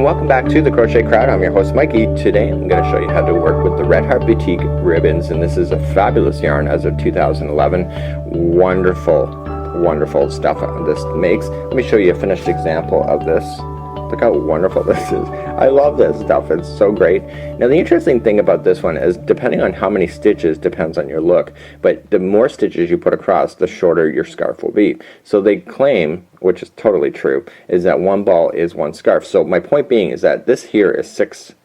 welcome back to the Crochet Crowd. I'm your host Mikey. Today I'm going to show you how to work with the Red Heart Boutique ribbons, and this is a fabulous yarn as of 2011. Wonderful stuff this makes. Let me show you a finished example of this. Look how wonderful this is. I love this stuff. It's so great. Now the interesting thing about this one is depending on how many stitches depends on your look, but the more stitches you put across, the shorter your scarf will be. So they claim, which is totally true, is that one ball is one scarf. So my point being is that this here is 6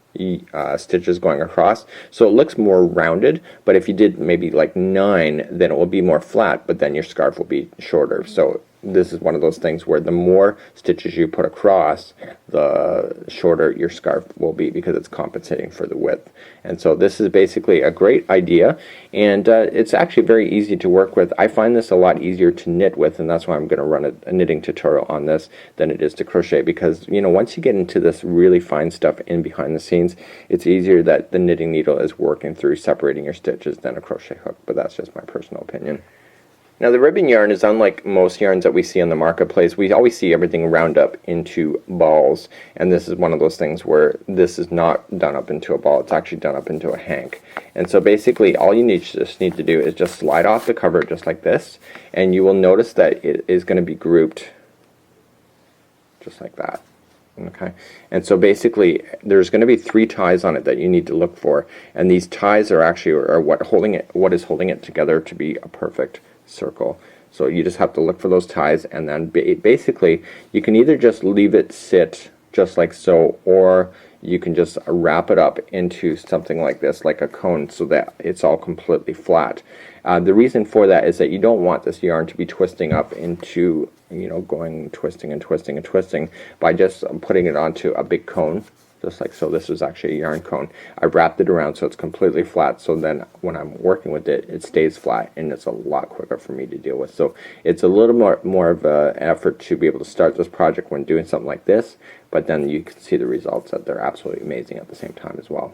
stitches going across, so it looks more rounded, but if you did maybe like 9, then it will be more flat, but then your scarf will be shorter. So this is one of those things where the more stitches you put across, the shorter your scarf will be, because it's compensating for the width. And so this is basically a great idea, and it's actually very easy to work with. I find this a lot easier to knit with, and that's why I'm going to run a knitting tutorial on this than it is to crochet, because you know, once you get into this really fine stuff in behind the scenes, it's easier that the knitting needle is working through separating your stitches than a crochet hook, but that's just my personal opinion. Now the ribbon yarn is unlike most yarns that we see in the marketplace. We always see everything round up into balls, and this is one of those things where this is not done up into a ball, it's actually done up into a hank. And so basically all you just need to do is just slide off the cover just like this, and you will notice that it is going to be grouped just like that. Okay, and so basically there's going to be 3 ties on it that you need to look for, and these ties are actually what is holding it together to be a perfect circle. So you just have to look for those ties, and then basically you can either just leave it sit just like so, or you can just wrap it up into something like this, like a cone, so that it's all completely flat. The reason for that is that you don't want this yarn to be twisting up into, you know, going twisting and twisting and twisting by just putting it onto a big cone just like so. This is actually a yarn cone. I wrapped it around so it's completely flat, so then when I'm working with it, it stays flat, and it's a lot quicker for me to deal with. So it's a little more of an effort to be able to start this project when doing something like this, but then you can see the results that they're absolutely amazing at the same time as well.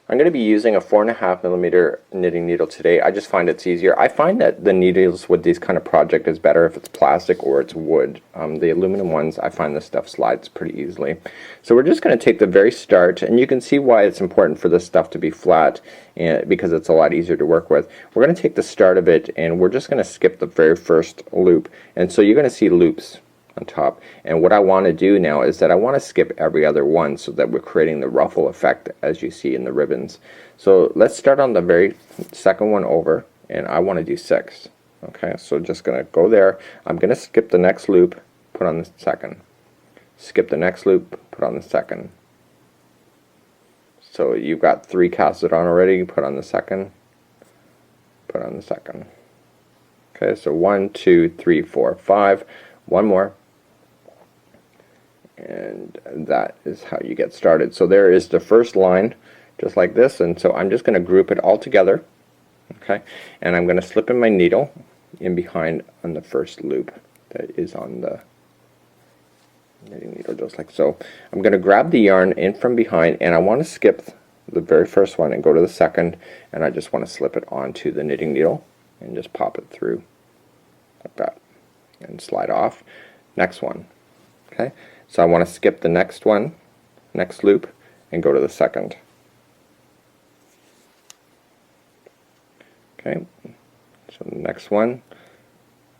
I'm going to be using a 4.5mm knitting needle today. I just find it's easier. I find that the needles with these kind of project is better if it's plastic or it's wood. The aluminum ones, I find this stuff slides pretty easily. So we're just going to take the very start, and you can see why it's important for this stuff to be flat, and because it's a lot easier to work with. We're going to take the start of it, and we're just going to skip the very first loop, and so you're going to see loops on top, and what I want to do now is that I want to skip every other one so that we're creating the ruffle effect as you see in the ribbons. So let's start on the very second one over, and I want to do 6. Okay, so just gonna go there. I'm gonna skip the next loop, put on the second, skip the next loop, put on the second. So you've got 3 casted on already. Put on the second, put on the second. Okay, so 1 2 3 4 5. One more, and that is how you get started. So there is the first line just like this, and so I'm just going to group it all together, okay, and I'm going to slip in my needle in behind on the first loop that is on the knitting needle just like so. I'm going to grab the yarn in from behind, and I want to skip the very first one and go to the second, and I just want to slip it onto the knitting needle and just pop it through like that and slide off. Next one. Okay, so I want to skip the next one, next loop, and go to the second. Okay, so the next one.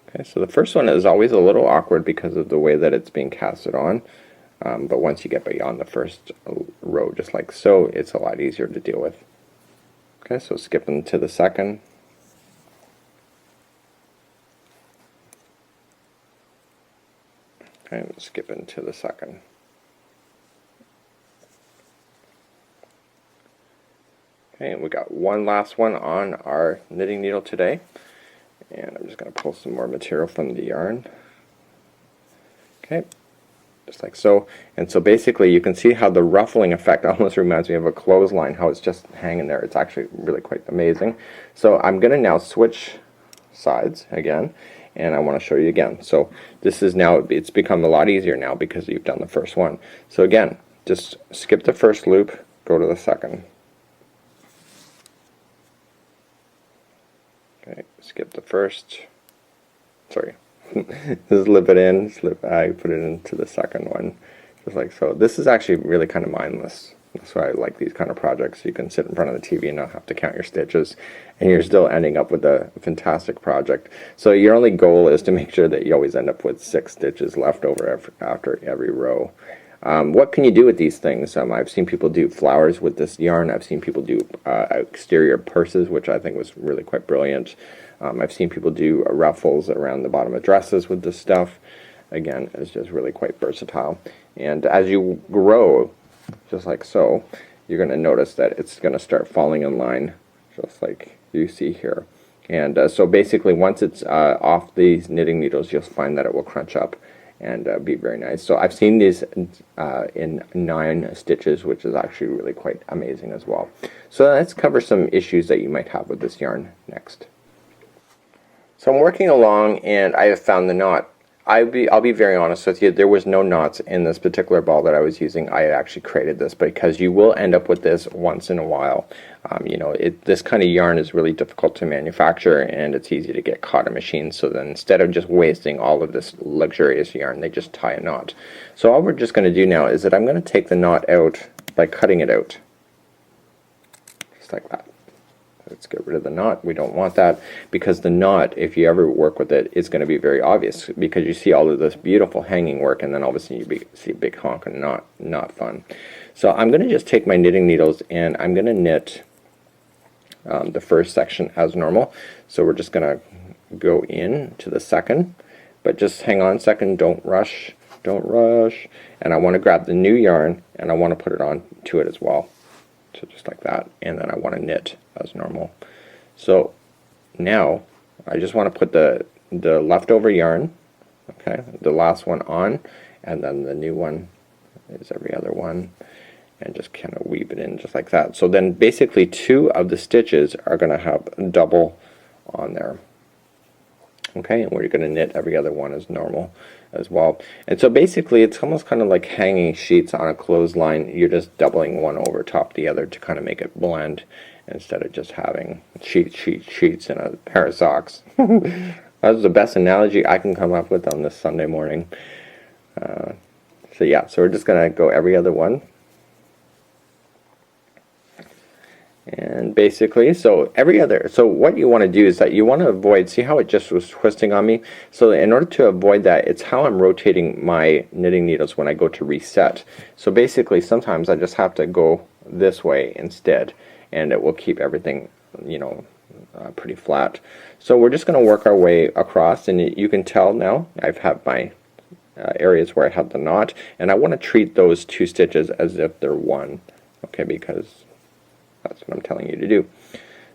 Okay, so the first one is always a little awkward because of the way that it's being casted on, but once you get beyond the first row just like so, it's a lot easier to deal with. Okay, so skipping to the second. Okay, skip into the second. Okay, and we got one last one on our knitting needle today, and I'm just going to pull some more material from the yarn. Okay, just like so. And so basically you can see how the ruffling effect almost reminds me of a clothesline, how it's just hanging there. It's actually really quite amazing. So I'm going to now switch sides again, and I want to show you again. So this is now, it's become a lot easier now because you've done the first one. So again, just skip the first loop, go to the second. Okay, skip the first, sorry, slip it in, I put it into the second one, just like so. This is actually really kind of mindless. That's why I like these kind of projects. You can sit in front of the TV and not have to count your stitches, and you're still ending up with a fantastic project. So your only goal is to make sure that you always end up with 6 stitches left over after every row. What can you do with these things? I've seen people do flowers with this yarn. I've seen people do exterior purses, which I think was really quite brilliant. I've seen people do ruffles around the bottom of dresses with this stuff. Again, it's just really quite versatile. And as you grow, just like so, you're going to notice that it's going to start falling in line, just like you see here. And so basically, once it's off these knitting needles, you'll find that it will crunch up and be very nice. So I've seen these in 9 stitches, which is actually really quite amazing as well. So let's cover some issues that you might have with this yarn next. So I'm working along and I have found the knot. I'll be very honest with you, there was no knots in this particular ball that I was using. I had actually created this because you will end up with this once in a while. You know, this kind of yarn is really difficult to manufacture and it's easy to get caught in machines. So then instead of just wasting all of this luxurious yarn, they just tie a knot. So all we're just going to do now is that I'm going to take the knot out by cutting it out. Just like that. Let's get rid of the knot. We don't want that, because the knot, if you ever work with it, is going to be very obvious, because you see all of this beautiful hanging work and then all of a sudden you see a big honk and not fun. So I'm going to just take my knitting needles and I'm going to knit the first section as normal. So we're just going to go in to the second, but just hang on a second, don't rush, and I want to grab the new yarn and I want to put it on to it as well. So just like that, and then I want to knit as normal. So now I just want to put the leftover yarn, okay, the last one on, and then the new one is every other one, and just kind of weave it in just like that. So then basically 2 of the stitches are going to have double on there. Okay, and we're going to knit every other one as normal as well. And so basically it's almost kind of like hanging sheets on a clothesline. You're just doubling one over top the other to kind of make it blend, instead of just having sheets in a pair of socks. That was the best analogy I can come up with on this Sunday morning. So yeah, so we're just going to go every other one. And basically, so what you want to do is that you want to avoid, see how it just was twisting on me? So in order to avoid that, it's how I'm rotating my knitting needles when I go to reset. So basically, sometimes I just have to go this way instead, and it will keep everything, you know, pretty flat. So we're just going to work our way across, and you can tell now I've had my areas where I have the knot, and I want to treat those 2 stitches as if they're one, okay, because that's what I'm telling you to do.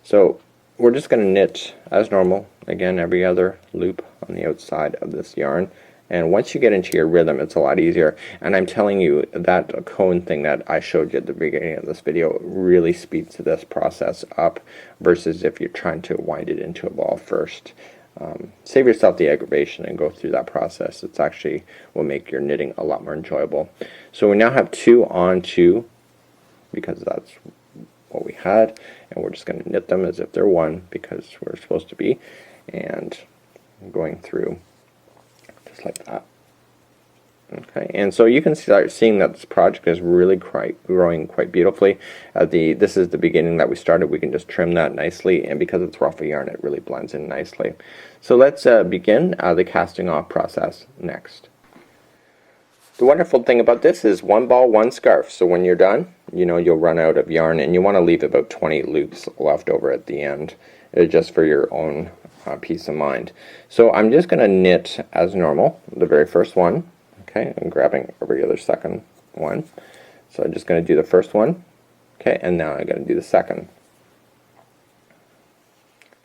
So we're just going to knit as normal, again every other loop on the outside of this yarn, and once you get into your rhythm it's a lot easier. And I'm telling you, that cone thing that I showed you at the beginning of this video really speeds this process up, versus if you're trying to wind it into a ball first. Save yourself the aggravation and go through that process. It's actually will make your knitting a lot more enjoyable. So we now have 2 on 2, because that's what we had, and we're just going to knit them as if they're one, because we're supposed to be, and going through just like that. Okay, and so you can start seeing that this project is really growing quite beautifully. This is the beginning that we started. We can just trim that nicely, and because it's ruffle yarn, it really blends in nicely. So let's begin the casting off process next. The wonderful thing about this is 1 ball, 1 scarf. So when you're done, you know you'll run out of yarn, and you want to leave about 20 loops left over at the end, just for your own peace of mind. So I'm just going to knit as normal, the very first one. Okay, I'm grabbing every other second one. So I'm just going to do the first one. Okay, and now I'm going to do the second.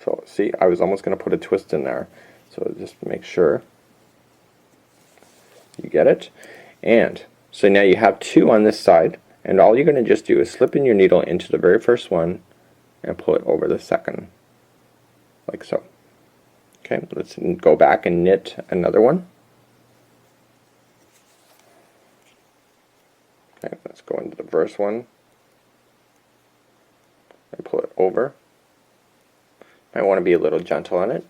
So see, I was almost going to put a twist in there. So just make sure you get it. And so now you have 2 on this side, and all you're going to just do is slip in your needle into the very first one and pull it over the second, like so. Okay, let's go back and knit another one. Okay, let's go into the first one and pull it over. I want to be a little gentle on it.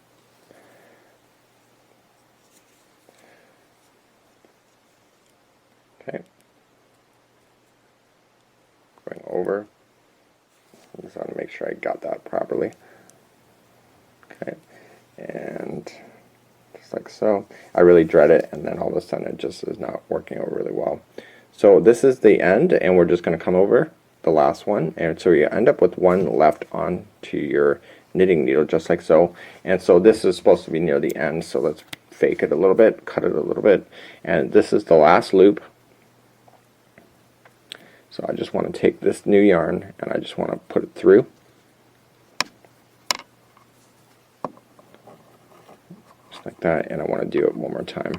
I just want to make sure I got that properly. Okay, and just like so. I really dread it, and then all of a sudden it just is not working out really well. So this is the end, and we're just going to come over the last one, and so you end up with one left onto your knitting needle, just like so. And so this is supposed to be near the end, so let's fake it a little bit, cut it a little bit, and this is the last loop. So I just want to take this new yarn and I just want to put it through. Just like that, and I want to do it one more time.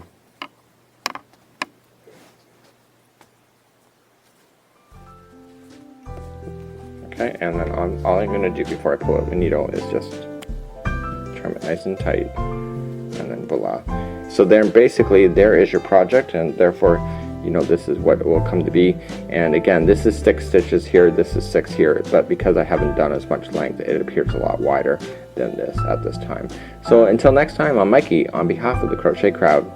Okay, and then all I'm going to do before I pull out the needle is just trim it nice and tight, and then voila. So then basically there is your project, and therefore you know this is what it will come to be. And again, this is 6 stitches here, this is 6 here, but because I haven't done as much length, it appears a lot wider than this at this time. So until next time, I'm Mikey on behalf of the Crochet Crowd.